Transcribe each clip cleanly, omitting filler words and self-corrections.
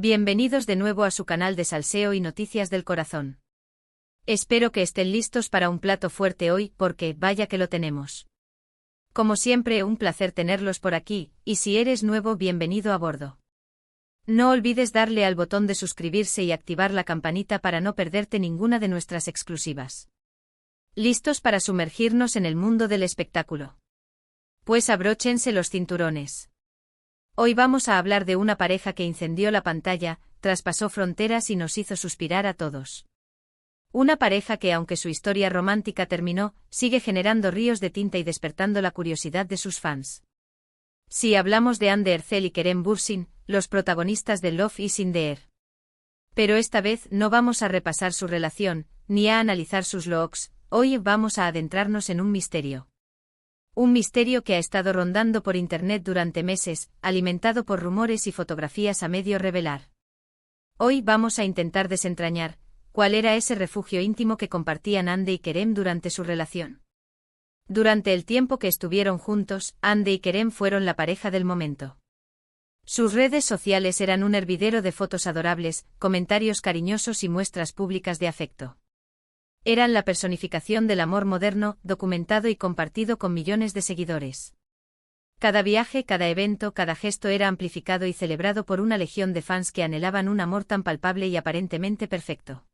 Bienvenidos de nuevo a su canal de salseo y noticias del corazón. Espero que estén listos para un plato fuerte hoy porque, vaya que lo tenemos. Como siempre, un placer tenerlos por aquí, y si eres nuevo, bienvenido a bordo. No olvides darle al botón de suscribirse y activar la campanita para no perderte ninguna de nuestras exclusivas. ¿Listos para sumergirnos en el mundo del espectáculo? Pues abróchense los cinturones. Hoy vamos a hablar de una pareja que incendió la pantalla, traspasó fronteras y nos hizo suspirar a todos. Una pareja que, aunque su historia romántica terminó, sigue generando ríos de tinta y despertando la curiosidad de sus fans. Si hablamos de Hande Erçel y Kerem Bürsin, los protagonistas de Love is in the Air. Pero esta vez no vamos a repasar su relación, ni a analizar sus looks, hoy vamos a adentrarnos en un misterio. Un misterio que ha estado rondando por internet durante meses, alimentado por rumores y fotografías a medio revelar. Hoy vamos a intentar desentrañar cuál era ese refugio íntimo que compartían Hande y Kerem durante su relación. Durante el tiempo que estuvieron juntos, Hande y Kerem fueron la pareja del momento. Sus redes sociales eran un hervidero de fotos adorables, comentarios cariñosos y muestras públicas de afecto. Eran la personificación del amor moderno, documentado y compartido con millones de seguidores. Cada viaje, cada evento, cada gesto era amplificado y celebrado por una legión de fans que anhelaban un amor tan palpable y aparentemente perfecto.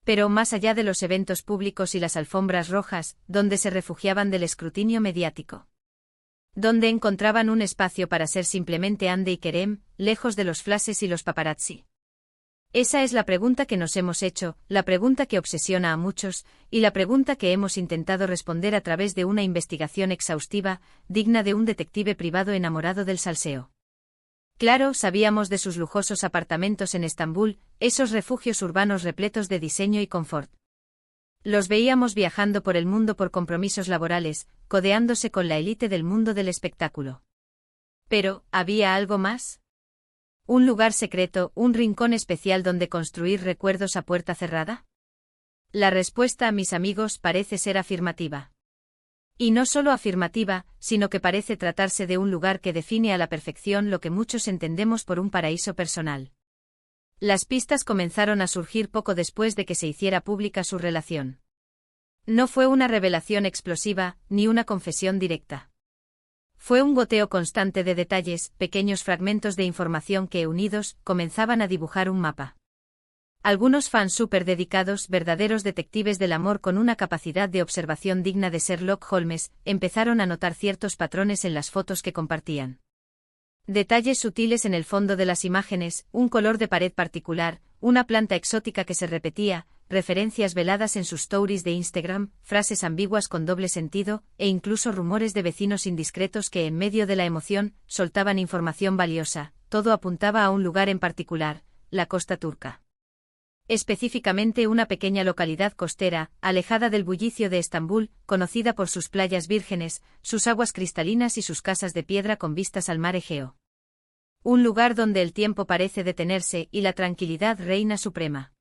Pero más allá de los eventos públicos y las alfombras rojas, donde se refugiaban del escrutinio mediático. Donde encontraban un espacio para ser simplemente Hande y Kerem, lejos de los flashes y los paparazzi. Esa es la pregunta que nos hemos hecho, la pregunta que obsesiona a muchos, y la pregunta que hemos intentado responder a través de una investigación exhaustiva, digna de un detective privado enamorado del salseo. Claro, sabíamos de sus lujosos apartamentos en Estambul, esos refugios urbanos repletos de diseño y confort. Los veíamos viajando por el mundo por compromisos laborales, codeándose con la élite del mundo del espectáculo. Pero, ¿había algo más? ¿Un lugar secreto, un rincón especial donde construir recuerdos a puerta cerrada? La respuesta, mis amigos, parece ser afirmativa. Y no solo afirmativa, sino que parece tratarse de un lugar que define a la perfección lo que muchos entendemos por un paraíso personal. Las pistas comenzaron a surgir poco después de que se hiciera pública su relación. No fue una revelación explosiva, ni una confesión directa. Fue un goteo constante de detalles, pequeños fragmentos de información que, unidos, comenzaban a dibujar un mapa. Algunos fans súper dedicados, verdaderos detectives del amor con una capacidad de observación digna de Sherlock Holmes, empezaron a notar ciertos patrones en las fotos que compartían. Detalles sutiles en el fondo de las imágenes, un color de pared particular, una planta exótica que se repetía, referencias veladas en sus stories de Instagram, frases ambiguas con doble sentido, e incluso rumores de vecinos indiscretos que en medio de la emoción, soltaban información valiosa. Todo apuntaba a un lugar en particular, la costa turca. Específicamente una pequeña localidad costera, alejada del bullicio de Estambul, conocida por sus playas vírgenes, sus aguas cristalinas y sus casas de piedra con vistas al mar Egeo. Un lugar donde el tiempo parece detenerse y la tranquilidad reina suprema.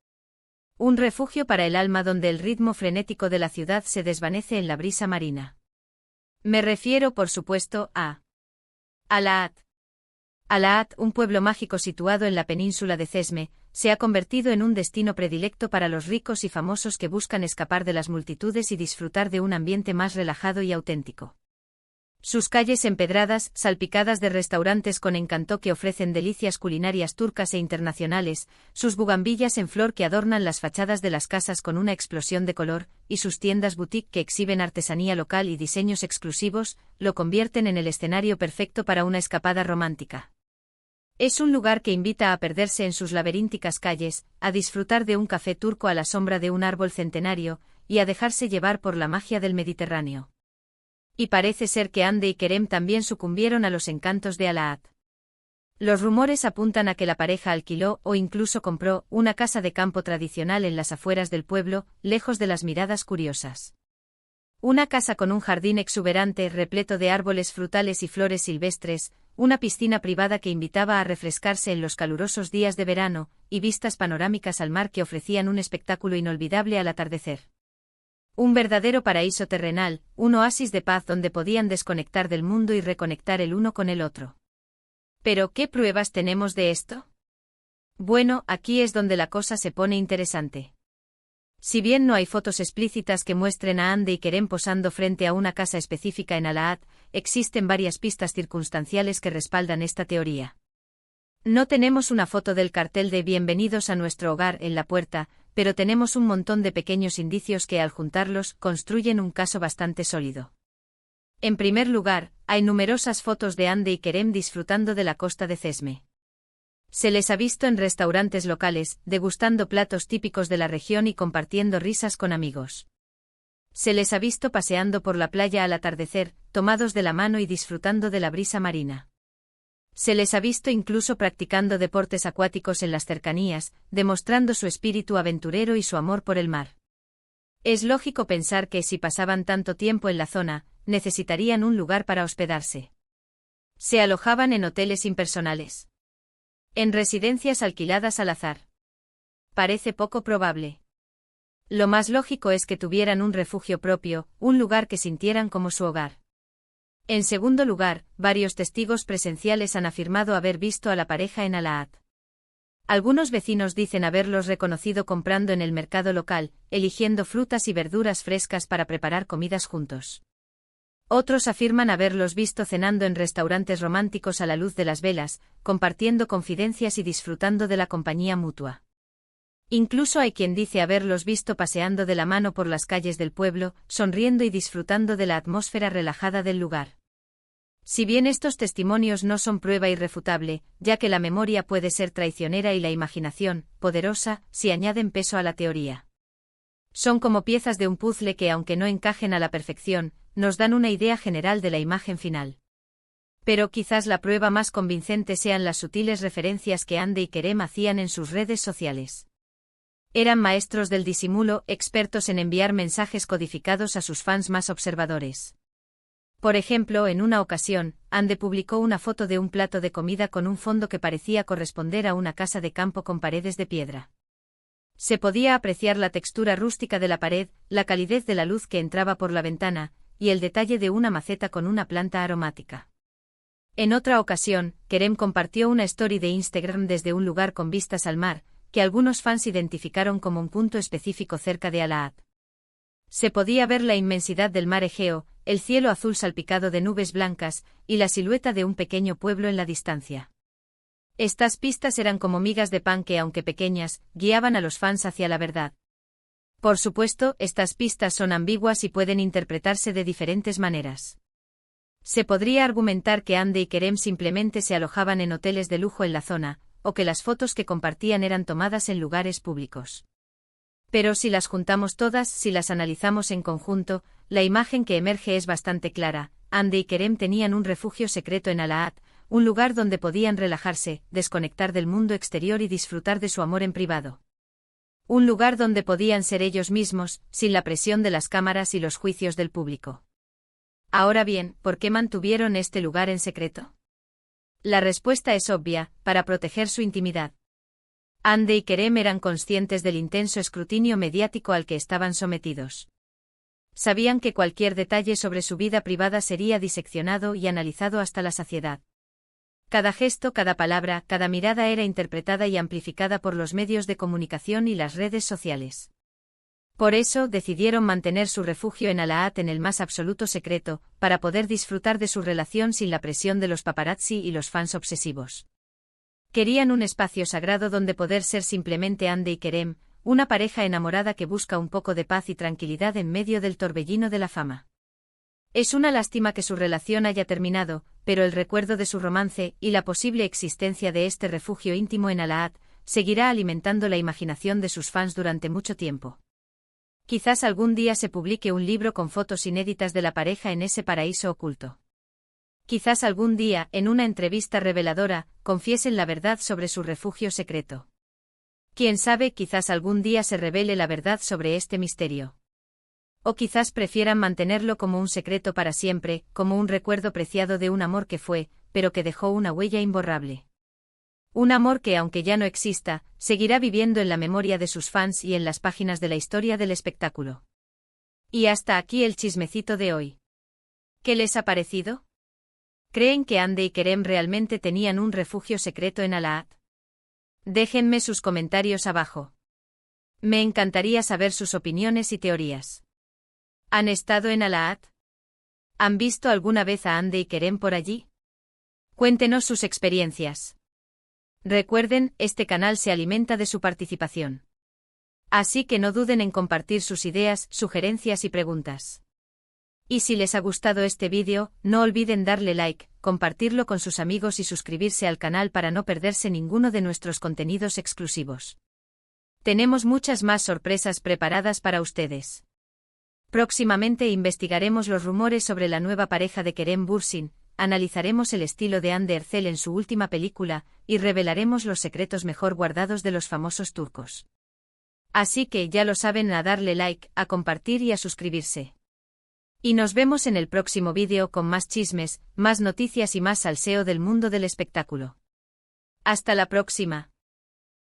Un refugio para el alma donde el ritmo frenético de la ciudad se desvanece en la brisa marina. Me refiero, por supuesto, a Alaat. Alaat, un pueblo mágico situado en la península de Cesme, se ha convertido en un destino predilecto para los ricos y famosos que buscan escapar de las multitudes y disfrutar de un ambiente más relajado y auténtico. Sus calles empedradas, salpicadas de restaurantes con encanto que ofrecen delicias culinarias turcas e internacionales, sus bugambillas en flor que adornan las fachadas de las casas con una explosión de color, y sus tiendas boutique que exhiben artesanía local y diseños exclusivos, lo convierten en el escenario perfecto para una escapada romántica. Es un lugar que invita a perderse en sus laberínticas calles, a disfrutar de un café turco a la sombra de un árbol centenario, y a dejarse llevar por la magia del Mediterráneo. Y parece ser que Hande y Kerem también sucumbieron a los encantos de Alaat. Los rumores apuntan a que la pareja alquiló o incluso compró una casa de campo tradicional en las afueras del pueblo, lejos de las miradas curiosas. Una casa con un jardín exuberante repleto de árboles frutales y flores silvestres, una piscina privada que invitaba a refrescarse en los calurosos días de verano, y vistas panorámicas al mar que ofrecían un espectáculo inolvidable al atardecer. Un verdadero paraíso terrenal, un oasis de paz donde podían desconectar del mundo y reconectar el uno con el otro. ¿Pero qué pruebas tenemos de esto? Bueno, aquí es donde la cosa se pone interesante. Si bien no hay fotos explícitas que muestren a Andy y Kerem posando frente a una casa específica en Al-Ahad, existen varias pistas circunstanciales que respaldan esta teoría. No tenemos una foto del cartel de Bienvenidos a nuestro hogar en la puerta, pero tenemos un montón de pequeños indicios que al juntarlos construyen un caso bastante sólido. En primer lugar, hay numerosas fotos de Andy y Kerem disfrutando de la costa de Cesme. Se les ha visto en restaurantes locales, degustando platos típicos de la región y compartiendo risas con amigos. Se les ha visto paseando por la playa al atardecer, tomados de la mano y disfrutando de la brisa marina. Se les ha visto incluso practicando deportes acuáticos en las cercanías, demostrando su espíritu aventurero y su amor por el mar. Es lógico pensar que si pasaban tanto tiempo en la zona, necesitarían un lugar para hospedarse. Se alojaban en hoteles impersonales. En residencias alquiladas al azar. Parece poco probable. Lo más lógico es que tuvieran un refugio propio, un lugar que sintieran como su hogar. En segundo lugar, varios testigos presenciales han afirmado haber visto a la pareja en Al-Ahad. Algunos vecinos dicen haberlos reconocido comprando en el mercado local, eligiendo frutas y verduras frescas para preparar comidas juntos. Otros afirman haberlos visto cenando en restaurantes románticos a la luz de las velas, compartiendo confidencias y disfrutando de la compañía mutua. Incluso hay quien dice haberlos visto paseando de la mano por las calles del pueblo, sonriendo y disfrutando de la atmósfera relajada del lugar. Si bien estos testimonios no son prueba irrefutable, ya que la memoria puede ser traicionera y la imaginación, poderosa, si añaden peso a la teoría. Son como piezas de un puzzle que, aunque no encajen a la perfección, nos dan una idea general de la imagen final. Pero quizás la prueba más convincente sean las sutiles referencias que Andy y Kerem hacían en sus redes sociales. Eran maestros del disimulo, expertos en enviar mensajes codificados a sus fans más observadores. Por ejemplo, en una ocasión, Andy publicó una foto de un plato de comida con un fondo que parecía corresponder a una casa de campo con paredes de piedra. Se podía apreciar la textura rústica de la pared, la calidez de la luz que entraba por la ventana, y el detalle de una maceta con una planta aromática. En otra ocasión, Kerem compartió una story de Instagram desde un lugar con vistas al mar, que algunos fans identificaron como un punto específico cerca de Al-Ahad. Se podía ver la inmensidad del mar Egeo, el cielo azul salpicado de nubes blancas, y la silueta de un pequeño pueblo en la distancia. Estas pistas eran como migas de pan que, aunque pequeñas, guiaban a los fans hacia la verdad. Por supuesto, estas pistas son ambiguas y pueden interpretarse de diferentes maneras. Se podría argumentar que Andy y Kerem simplemente se alojaban en hoteles de lujo en la zona, o que las fotos que compartían eran tomadas en lugares públicos. Pero si las juntamos todas, si las analizamos en conjunto, la imagen que emerge es bastante clara. Andy y Kerem tenían un refugio secreto en Al-Ahad, un lugar donde podían relajarse, desconectar del mundo exterior y disfrutar de su amor en privado. Un lugar donde podían ser ellos mismos, sin la presión de las cámaras y los juicios del público. Ahora bien, ¿por qué mantuvieron este lugar en secreto? La respuesta es obvia: para proteger su intimidad. Andy y Kerem eran conscientes del intenso escrutinio mediático al que estaban sometidos. Sabían que cualquier detalle sobre su vida privada sería diseccionado y analizado hasta la saciedad. Cada gesto, cada palabra, cada mirada era interpretada y amplificada por los medios de comunicación y las redes sociales. Por eso, decidieron mantener su refugio en Al-Ahad en el más absoluto secreto, para poder disfrutar de su relación sin la presión de los paparazzi y los fans obsesivos. Querían un espacio sagrado donde poder ser simplemente Andy y Kerem, una pareja enamorada que busca un poco de paz y tranquilidad en medio del torbellino de la fama. Es una lástima que su relación haya terminado, pero el recuerdo de su romance y la posible existencia de este refugio íntimo en Al-Ahad seguirá alimentando la imaginación de sus fans durante mucho tiempo. Quizás algún día se publique un libro con fotos inéditas de la pareja en ese paraíso oculto. Quizás algún día, en una entrevista reveladora, confiesen la verdad sobre su refugio secreto. Quién sabe, quizás algún día se revele la verdad sobre este misterio. O quizás prefieran mantenerlo como un secreto para siempre, como un recuerdo preciado de un amor que fue, pero que dejó una huella imborrable. Un amor que, aunque ya no exista, seguirá viviendo en la memoria de sus fans y en las páginas de la historia del espectáculo. Y hasta aquí el chismecito de hoy. ¿Qué les ha parecido? ¿Creen que Andy y Kerem realmente tenían un refugio secreto en Al-Ahad? Déjenme sus comentarios abajo. Me encantaría saber sus opiniones y teorías. ¿Han estado en Alaad? ¿Han visto alguna vez a Ande y Kerem por allí? Cuéntenos sus experiencias. Recuerden, este canal se alimenta de su participación. Así que no duden en compartir sus ideas, sugerencias y preguntas. Y si les ha gustado este vídeo, no olviden darle like, compartirlo con sus amigos y suscribirse al canal para no perderse ninguno de nuestros contenidos exclusivos. Tenemos muchas más sorpresas preparadas para ustedes. Próximamente investigaremos los rumores sobre la nueva pareja de Kerem Bürsin, analizaremos el estilo de Hande Erçel en su última película, y revelaremos los secretos mejor guardados de los famosos turcos. Así que ya lo saben, a darle like, a compartir y a suscribirse. Y nos vemos en el próximo vídeo con más chismes, más noticias y más salseo del mundo del espectáculo. Hasta la próxima.